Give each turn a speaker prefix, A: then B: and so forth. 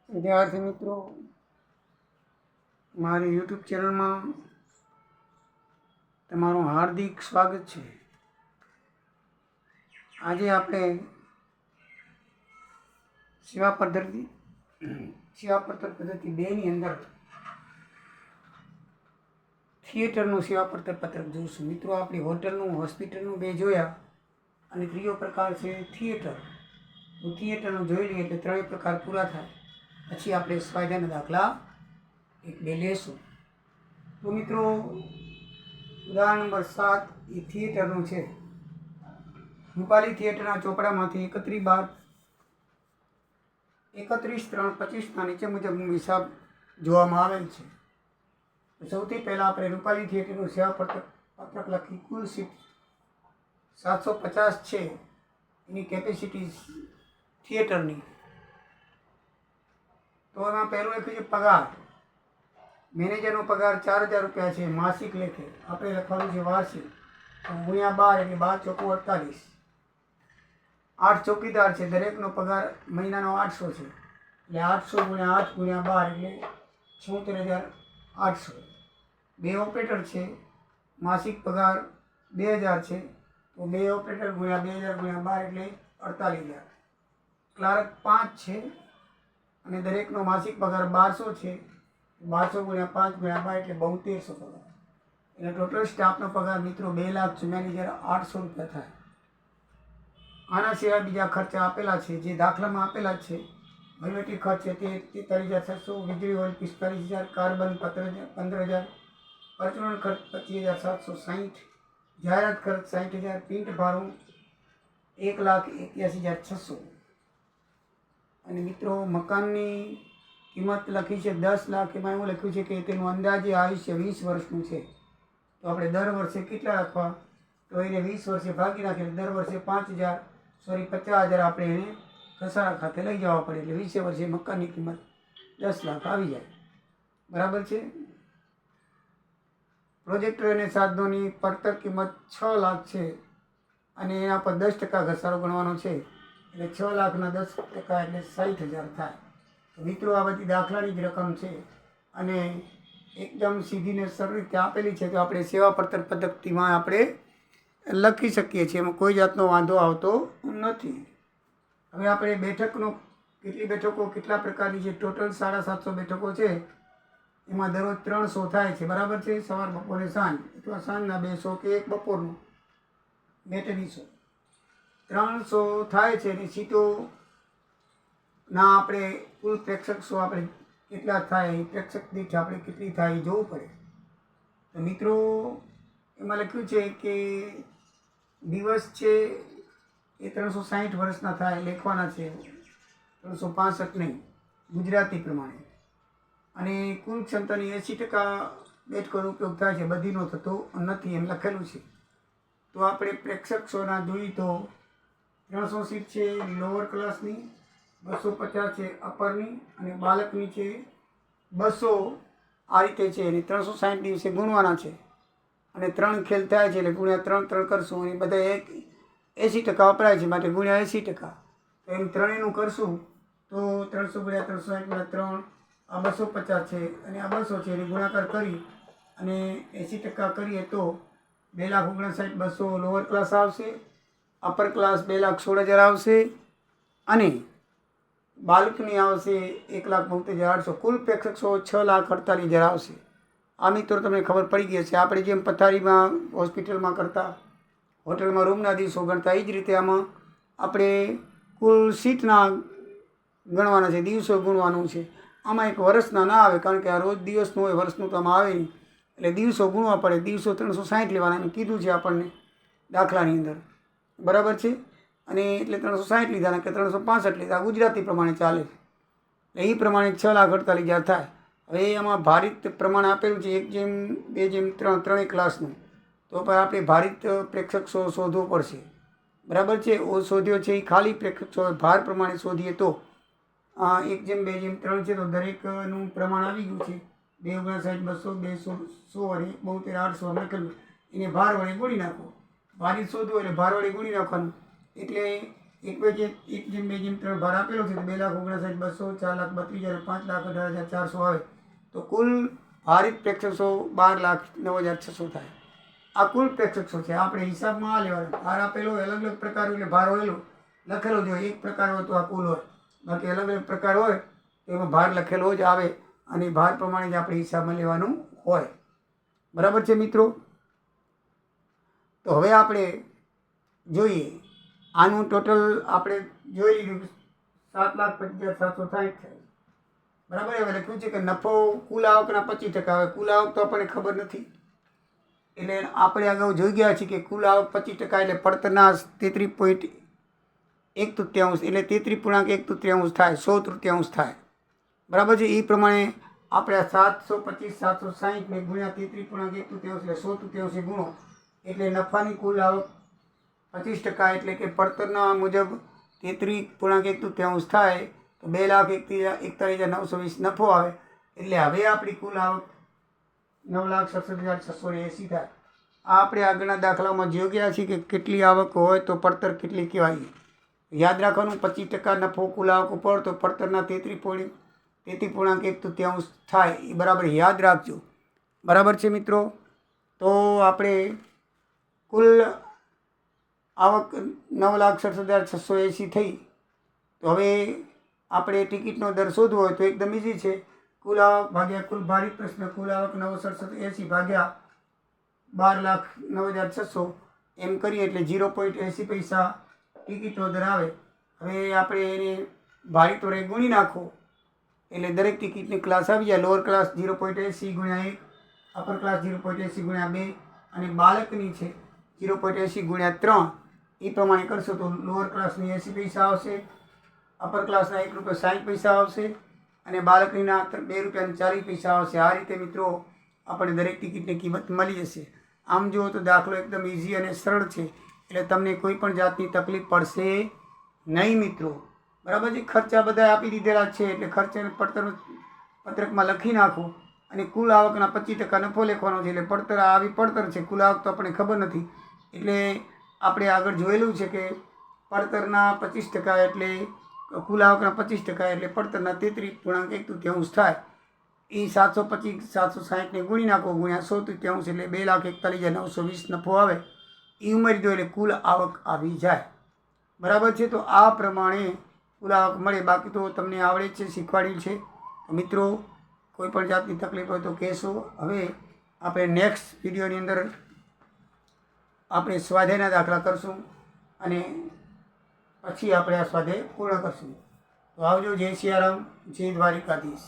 A: વિદ્યાર્થી મિત્રો, મારી યુટ્યુબ ચેનલમાં તમારું હાર્દિક સ્વાગત છે. આજે આપણે સેવા પદ્ધતિ 2ની અંદર થિયેટરનું સેવા પડતર પત્રક જોઈશું. મિત્રો, આપણી હોટલનું, હોસ્પિટલનું બે જોયા અને ત્રીજો પ્રકાર છે થિયેટર. તો થિયેટરનું જોઈ લઈએ એટલે ત્રણેય પ્રકાર પૂરા થાય. પછી આપણે સ્વાધ્યાયના દાખલા 1-2 લેશું. તો મિત્રો, ઉદાહરણ નંબર 7 એ થિયેટરનું છે. રૂપાલી થિયેટરના ચોપડામાંથી 31/31/3/25 નીચે મુજબનો હિસાબ જોવામાં આવેલ છે. તો સૌથી પહેલાં આપણે રૂપાલી થિયેટરનું સેવા પત્રક લખી. કુલ સીટ 750 છે. એની કેપેસિટી થિયેટરની. તો એમાં પહેલું લખ્યું છે પગાર. મેનેજરનો પગાર 4000 રૂપિયા છે માસિક લેખે. આપણે લખવાનું છે વાર્ષિક. ગુણ્યા 12 એટલે 12 ચોકું 48. 8 ચોકીદાર છે, દરેકનો પગાર મહિનાનો 800 છે. એટલે 800 ગુણ્યા 8 ગુણ્યા 12 એટલે 74800. 2 ઓપરેટર છે, માસિક પગાર 2000 છે. તો 2 ઓપરેટર ગુણ્યા 2000 ગુણ્યા 12 એટલે 48000. ક્લાર્ક 5 છે અને દરેકનો માસિક પગાર 1200 છે. 1200 ગુણ્યા 5 ગુણ્યા 12 એટલે 7200 પગાર. એટલે ટોટલ સ્ટાફનો પગાર મિત્રો 2,44,800 રૂપિયા થાય. આના સિવાય બીજા ખર્ચા આપેલા છે, જે દાખલામાં આપેલા છે. વહીવટી ખર્ચ છે તે 43,600, વીજળી ઓઇલ 45,000, કાર્બન 15,000, પરચુરણ ખર્ચ 25,760, જાહેરાત ખર્ચ 60,000, પ્રિન્ટ ભાડું 1,81,600. અને મિત્રો, મકાનની કિંમત લખી છે 10 લાખ. એમાં એવું લખ્યું છે કે તેનું અંદાજે આયુષ્ય 20 વર્ષનું છે. તો આપણે દર વર્ષે કેટલા રાખવા? તો એને 20 વર્ષે ભાગી નાખીએ. દર વર્ષે 50,000 આપણે એને ઘસારા ખાતે લઈ જવા પડે. એટલે 20 વર્ષે મકાનની કિંમત 10 લાખ આવી જાય. બરાબર છે. પ્રોજેક્ટર અને સાધનોની પડતર કિંમત 6 લાખ છે અને એના પર 10% ઘસારો ગણવાનો છે. એટલે 6 લાખના 10% એટલે 60,000 થાય. તો મિત્રો, આ બધી દાખલાની જ રકમ છે અને એકદમ સીધી ને સરળ રીતે આપેલી છે. તો આપણે સેવા પડતર પદ્ધતિમાં આપણે લખી શકીએ છીએ. એમાં કોઈ જાતનો વાંધો આવતો નથી. હવે આપણે બેઠકનો, કેટલી બેઠકો કેટલા પ્રકારની છે? ટોટલ 750 બેઠકો છે. એમાં દરરોજ 300 થાય છે. બરાબર છે. સવાર, બપોરે, સાંજ, અથવા સાંજના 200 કે એક બપોરનું 200. 300 થાય છે. અને સીટોના આપણે કુલ પ્રેક્ષક શો આપણે કેટલા થાય, પ્રેક્ષક દીઠ આપણે કેટલી થાય એ જોવું પડે. તો મિત્રો, એમાં લખ્યું છે કે દિવસ છે એ 360 વર્ષના થાય, લખવાના છે 365 નહીં, ગુજરાતી પ્રમાણે. અને કુલ ક્ષમતાની 80% બેઠકોનો ઉપયોગ થાય છે, બધીનો થતો નથી એમ લખેલું છે. તો આપણે પ્રેક્ષક શોના જોઈએ તો 300 સીટ છે લોઅર ક્લાસની, 250 છે અપરની, અને બાળકની છે 200. આ રીતે છે. અને 360 દિવસે ગુણવાના છે. અને 3 ખેલ થાય છે એટલે ગુણ્યા 3 કરશું. અને બધા 80% વપરાય છે માટે ગુણ્યા 80%. તો એમ ત્રણેયનું કરશું તો 300 ગુણ્યા 360 ગુણ્યા 3, આ 250 છે અને આ 200 છે. એને ગુણાકાર કરી અને 80% કરીએ તો 2,59,200 લોઅર ક્લાસ આવશે. અપર ક્લાસ 2,16,000 આવશે અને બાલ્કની આવશે 1,72,800. કુલ પ્રેક્ષક શો 6,48,000 આવશે. આ મિત્રો તમને ખબર પડી ગઈ છે. આપણે જેમ પથારીમાં હોસ્પિટલમાં કરતા, હોટલમાં રૂમના દિવસો ગણતા, એ જ રીતે આમાં આપણે કુલ સીટના ગણવાના છે, દિવસો ગુણવાનું છે. આમાં એક વર્ષના ના આવે કારણ કે આ રોજ દિવસનું હોય, વર્ષનું તો આમાં આવે નહીં. એટલે દિવસો ગુણવા પડે. દિવસો 360 લેવાના એમ કીધું છે આપણને દાખલાની અંદર. બરાબર છે. અને એટલે 360 લીધા કે 365 લીધા, ગુજરાતી પ્રમાણે ચાલે. એટલે એ પ્રમાણે 6,48,000 થાય. હવે એમાં ભારિત પ્રમાણ આપેલું છે 1:2:3 ત્રણેય ક્લાસનું. તો પણ આપણે ભારિત પ્રેક્ષક શો શોધવો પડશે. બરાબર છે. ઓ શોધ્યો છે એ ખાલી પ્રેક્ષક શો ભાર પ્રમાણે શોધીએ તો 1:2:3 છે. તો દરેકનું પ્રમાણ આવી ગયું છે. 2 × 60 200 200 અને 72,800 લખેલું. એને ભાર વડે ગુણી નાખો. ભારિત શોધવું એટલે ભાર વડે ગુણી નાખવાનું. એટલે 1/2/3 ભાર આપેલો છે તો 2,59,200, 4,32,000, 5,18,400 આવે તો કુલ ભારિત પ્રેક્ષકો 12,09,600 થાય. આ કુલ પ્રેક્ષકો છે. આપણે હિસાબમાં આ લેવાનો ભાર આપેલો હોય અલગ અલગ પ્રકાર એટલે ભાર હોયેલો લખેલો જ હોય. એક પ્રકાર હોય તો આ કુલ હોય, બાકી અલગ અલગ પ્રકાર હોય તો એમાં ભાર લખેલો જ આવે અને ભાર પ્રમાણે જ આપણે હિસાબમાં લેવાનું હોય. બરાબર છે મિત્રો? તો હવે આપણે જોઈએ આનું ટોટલ આપણે જોઈ લીધું 7,25,760 થાય. બરાબર. હવે લખ્યું છે કે નફો કુલ આવકના 25%. હવે કુલ આવક તો આપણને ખબર નથી એટલે આપણે અગાઉ જોઈ ગયા છીએ કે કુલ આવક 25% એટલે પડતરના 33.1 તૃતીયાંશ એટલે 33.1 થાય, 100 તૃતીયાંશ થાય. બરાબર છે? એ પ્રમાણે આપણે 725 760 ને ગુણ્યા 33.1 તૃતીયાંશ એટલે 100 તૃતીયાંશ ગુણો એટલે નફાની કુલ આવક 25% એટલે કે પડતરના મુજબ 33.1 તૃતીયાંશ થાય તો 2,41,920 નફો આવે. એટલે હવે આપણી કુલ આવક 9,67,680 થાય. આ આપણે આગળના દાખલામાં જોઈ ગયા છીએ કે કેટલી આવક હોય તો પડતર કેટલી કહેવાય. યાદ રાખવાનું 25% નફો કુલ આવક ઉપર તો પડતરના 33.1 તૃતીયાંશ થાય. એ બરાબર યાદ રાખજો. બરાબર છે મિત્રો? તો આપણે કુલ આવક 9,67,680 થઈ. તો હવે આપણે ટિકિટનો દર શોધવો હોય તો એકદમ ઇઝી છે. કુલ આવક ભાગ્યા કુલ ભારિત પ્રશ્ન કુલ આવક 9,67,80 ભાગ્યા 12,09,600 એમ કરીએ એટલે 0.80 પૈસા ટિકિટનો દર આવે. હવે આપણે એને ભારિત વડે ગુણી નાખો એટલે દરેક ટિકિટની ક્લાસ આવી જાય. લોઅર ક્લાસ 0.80 ગુણ્યા 1, અપર ક્લાસ 0.80 ગુણ્યા 2 અને બાળકની છે 0.80 ગુણ્યા 3. એ પ્રમાણે કરશો તો લોઅર ક્લાસની 80 પૈસા આવશે, અપર ક્લાસના ₹1.60 આવશે અને બાળકનીના ₹2.40 આવશે. આ રીતે મિત્રો આપણે દરેક ટિકિટની કિંમત મળી જશે. આમ જુઓ તો દાખલો એકદમ ઇઝી અને સરળ છે એટલે તમને કોઈ પણ જાતની તકલીફ પડશે નહીં મિત્રો. બરાબર છે? ખર્ચા બધા આપી દીધેલા છે એટલે ખર્ચાને પડતર પત્રકમાં લખી નાખો અને કુલ આવકના 25% નફો લખવાનો છે. એટલે પડતર આવી પડતર છે, કુલ આવક તો આપણને ખબર નથી એટલે આપણે આગળ જોયેલું છે કે પડતરના 25% એટલે કુલ આવકના 25% એટલે પડતરના 33.1 તૃતીયાંશ થાય. એ 725 760 ને ગુણી નાખો ગુણ્યા 100 તૃતીયાંશ એટલે 2,41,920 નફો આવે. એ ઉમેરી દો એટલે કુલ આવક આવી જાય. બરાબર છે? તો આ પ્રમાણે કુલ આવક મળે. બાકી તો તમને આવડે જ છે, શીખવાડ્યું છે. મિત્રો કોઈ પણ જાતની તકલીફ હોય તો કહેશો. હવે આપણે નેક્સ્ટ વિડીયોની અંદર આપણે સ્વાધ્યાયના દાખલા કરશું અને પછી આપણે આ સ્વાધ્યાય પૂર્ણ કરશું. તો આવજો. જય સિયારામ, જય દ્વારિકાધીશ.